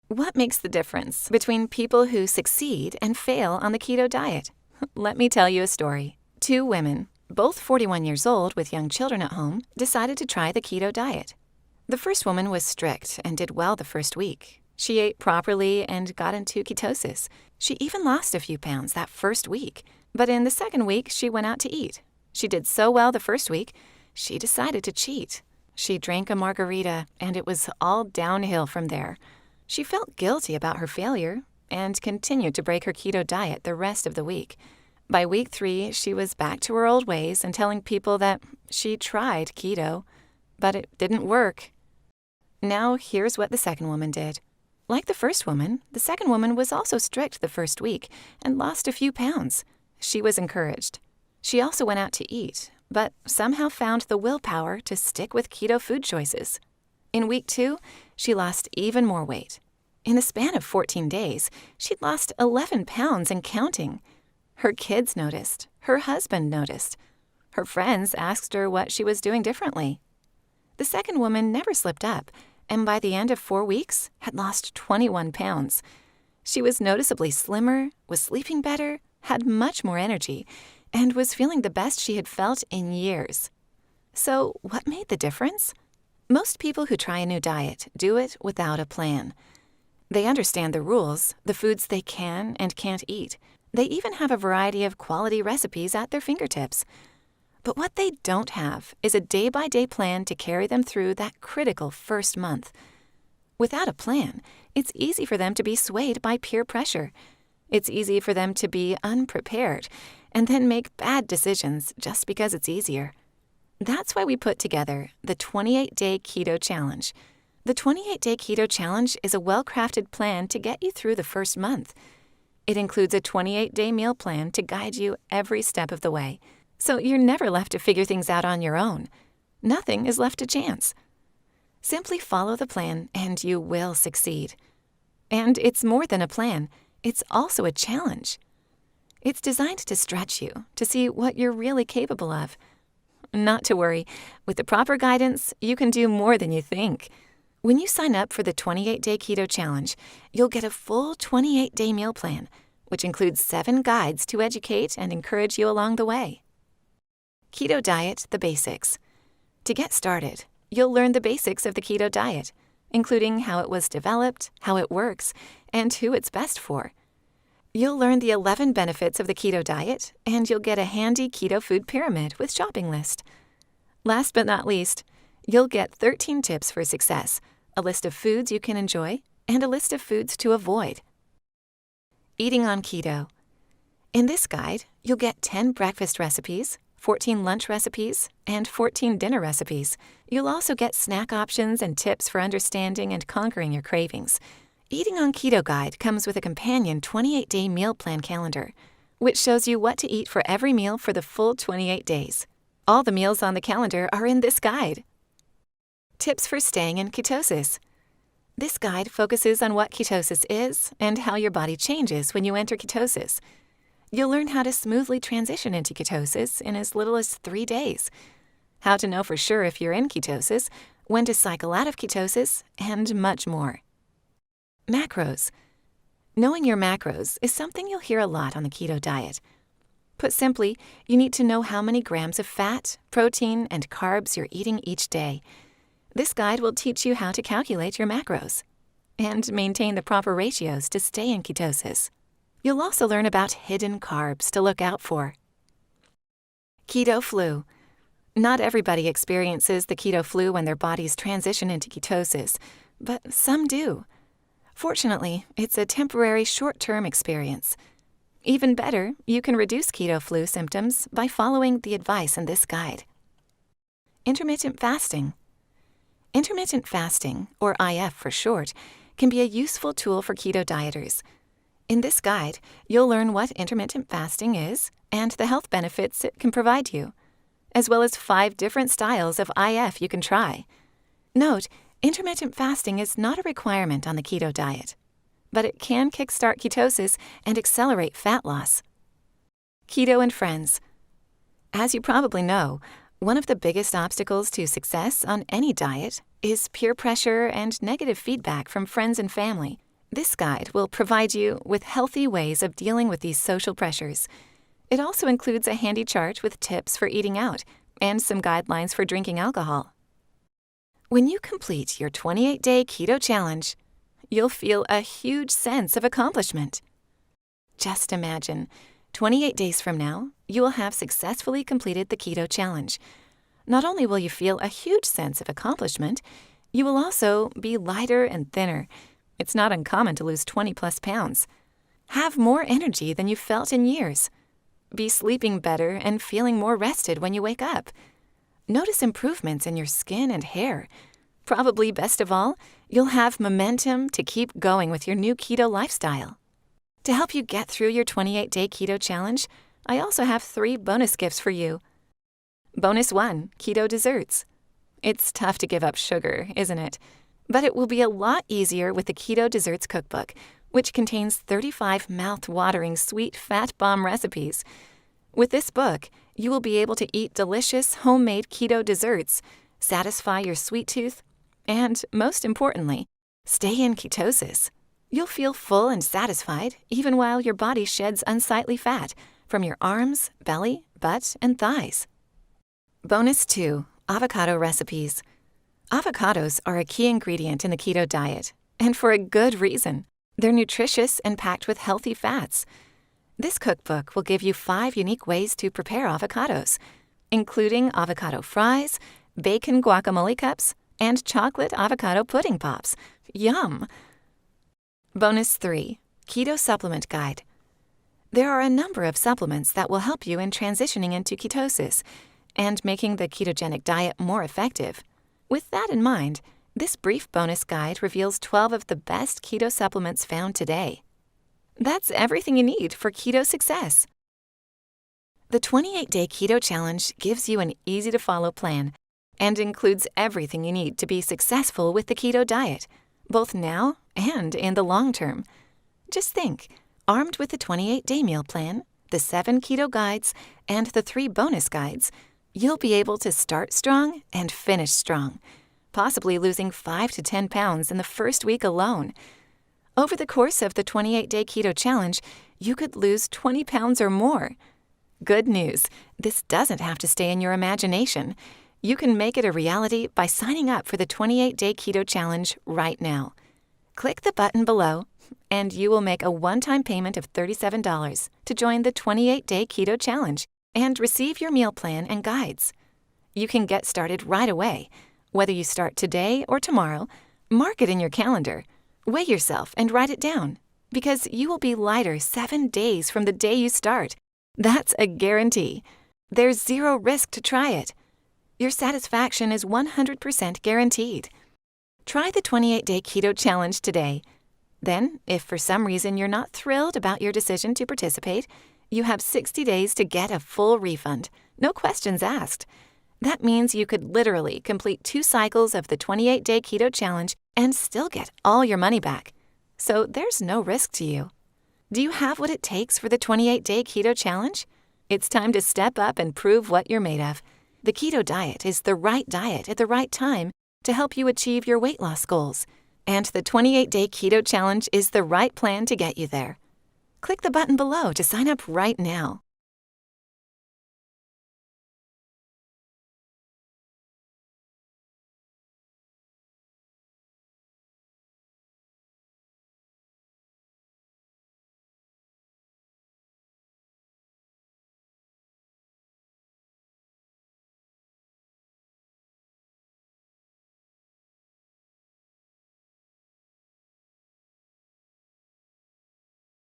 What makes the difference between people who succeed and fail on the keto diet? Let me tell you a story. Two women, both 41 years old with young children at home, decided to try the keto diet. The first woman was strict and did well the first week. She ate properly and got into ketosis. She even lost a few pounds that first week. But in the second week, she went out to eat. She did so well the first week, she decided to cheat. She drank a margarita, and it was all downhill from there. She felt guilty about her failure and continued to break her keto diet the rest of the week. By week 3, she was back to her old ways and telling people that she tried keto, but it didn't work. Now, here's what the second woman did. Like the first woman, the second woman was also strict the first week and lost a few pounds. She was encouraged. She also went out to eat, but somehow found the willpower to stick with keto food choices. In week 2, she lost even more weight. In the span of 14 days, she'd lost 11 pounds and counting. Her kids noticed. Her husband noticed. Her friends asked her what she was doing differently. The second woman never slipped up, and by the end of 4 weeks, had lost 21 pounds. She was noticeably slimmer, was sleeping better, had much more energy, and was feeling the best she had felt in years. So, what made the difference? Most people who try a new diet do it without a plan. They understand the rules, the foods they can and can't eat. They even have a variety of quality recipes at their fingertips. But what they don't have is a day-by-day plan to carry them through that critical first month. Without a plan, it's easy for them to be swayed by peer pressure. It's easy for them to be unprepared and then make bad decisions just because it's easier. That's why we put together the 28-Day Keto Challenge. The 28-Day Keto Challenge is a well-crafted plan to get you through the first month. It includes a 28-day meal plan to guide you every step of the way, so you're never left to figure things out on your own. Nothing is left to chance. Simply follow the plan and you will succeed. And it's more than a plan, it's also a challenge. It's designed to stretch you, to see what you're really capable of. Not to worry, with the proper guidance, you can do more than you think. When you sign up for the 28-Day Keto Challenge, you'll get a full 28-day meal plan, which includes 7 guides to educate and encourage you along the way. Keto Diet, the basics. To get started, you'll learn the basics of the keto diet, including how it was developed, how it works, and who it's best for. You'll learn the 11 benefits of the keto diet, and you'll get a handy keto food pyramid with shopping list. Last but not least, you'll get 13 tips for success, a list of foods you can enjoy, and a list of foods to avoid. Eating on keto. In this guide, you'll get 10 breakfast recipes, 14 lunch recipes, and 14 dinner recipes. You'll also get snack options and tips for understanding and conquering your cravings. Eating on Keto Guide comes with a companion 28-day meal plan calendar, which shows you what to eat for every meal for the full 28 days. All the meals on the calendar are in this guide. Tips for staying in ketosis. This guide focuses on what ketosis is and how your body changes when you enter ketosis. You'll learn how to smoothly transition into ketosis in as little as 3 days, how to know for sure if you're in ketosis, when to cycle out of ketosis, and much more. Macros. Knowing your macros is something you'll hear a lot on the keto diet. Put simply, you need to know how many grams of fat, protein, and carbs you're eating each day. This guide will teach you how to calculate your macros and maintain the proper ratios to stay in ketosis. You'll also learn about hidden carbs to look out for. Keto flu. Not everybody experiences the keto flu when their bodies transition into ketosis, but some do. Fortunately, it's a temporary short-term experience. Even better, you can reduce keto flu symptoms by following the advice in this guide. Intermittent fasting. Intermittent fasting, or IF for short, can be a useful tool for keto dieters. In this guide, you'll learn what intermittent fasting is and the health benefits it can provide you, as well as 5 different styles of IF you can try. Note, intermittent fasting is not a requirement on the keto diet, but it can kickstart ketosis and accelerate fat loss. Keto and friends. As you probably know, one of the biggest obstacles to success on any diet is peer pressure and negative feedback from friends and family. This guide will provide you with healthy ways of dealing with these social pressures. It also includes a handy chart with tips for eating out and some guidelines for drinking alcohol. When you complete your 28-day keto challenge, you'll feel a huge sense of accomplishment. Just imagine, 28 days from now, you will have successfully completed the keto challenge. Not only will you feel a huge sense of accomplishment, you will also be lighter and thinner. It's not uncommon to lose 20+ pounds. Have more energy than you've felt in years. Be sleeping better and feeling more rested when you wake up. Notice improvements in your skin and hair. Probably best of all, you'll have momentum to keep going with your new keto lifestyle. To help you get through your 28-day keto challenge, I also have 3 bonus gifts for you. Bonus 1, keto desserts. It's tough to give up sugar, isn't it? But it will be a lot easier with the Keto Desserts Cookbook, which contains 35 mouth-watering sweet fat bomb recipes. With this book, you will be able to eat delicious homemade keto desserts, satisfy your sweet tooth, and, most importantly, stay in ketosis. You'll feel full and satisfied even while your body sheds unsightly fat from your arms, belly, butt, and thighs. Bonus 2, avocado recipes. Avocados are a key ingredient in the keto diet, and for a good reason. They're nutritious and packed with healthy fats. This cookbook will give you 5 unique ways to prepare avocados, including avocado fries, bacon guacamole cups, and chocolate avocado pudding pops. Yum! Bonus 3, Keto Supplement Guide. There are a number of supplements that will help you in transitioning into ketosis and making the ketogenic diet more effective. With that in mind, this brief bonus guide reveals 12 of the best keto supplements found today. That's everything you need for keto success. The 28-day keto challenge gives you an easy-to-follow plan and includes everything you need to be successful with the keto diet, both now and in the long term. Just think, armed with the 28-day meal plan, the 7 keto guides, and the 3 bonus guides, you'll be able to start strong and finish strong, possibly losing 5 to 10 pounds in the first week alone. Over the course of the 28-day keto challenge, you could lose 20 pounds or more. Good news, this doesn't have to stay in your imagination. You can make it a reality by signing up for the 28-day keto challenge right now. Click the button below, and you will make a one-time payment of $37 to join the 28-day keto challenge and receive your meal plan and guides. You can get started right away. Whether you start today or tomorrow, mark it in your calendar. Weigh yourself and write it down, because you will be lighter 7 days from the day you start. That's a guarantee. There's 0 risk to try it. Your satisfaction is 100% guaranteed. Try the 28-day keto challenge today. Then, if for some reason you're not thrilled about your decision to participate, you have 60 days to get a full refund, no questions asked. That means you could literally complete 2 cycles of the 28-day keto challenge and still get all your money back. So there's no risk to you. Do you have what it takes for the 28-day keto challenge? It's time to step up and prove what you're made of. The keto diet is the right diet at the right time to help you achieve your weight loss goals. And the 28-day keto challenge is the right plan to get you there. Click the button below to sign up right now.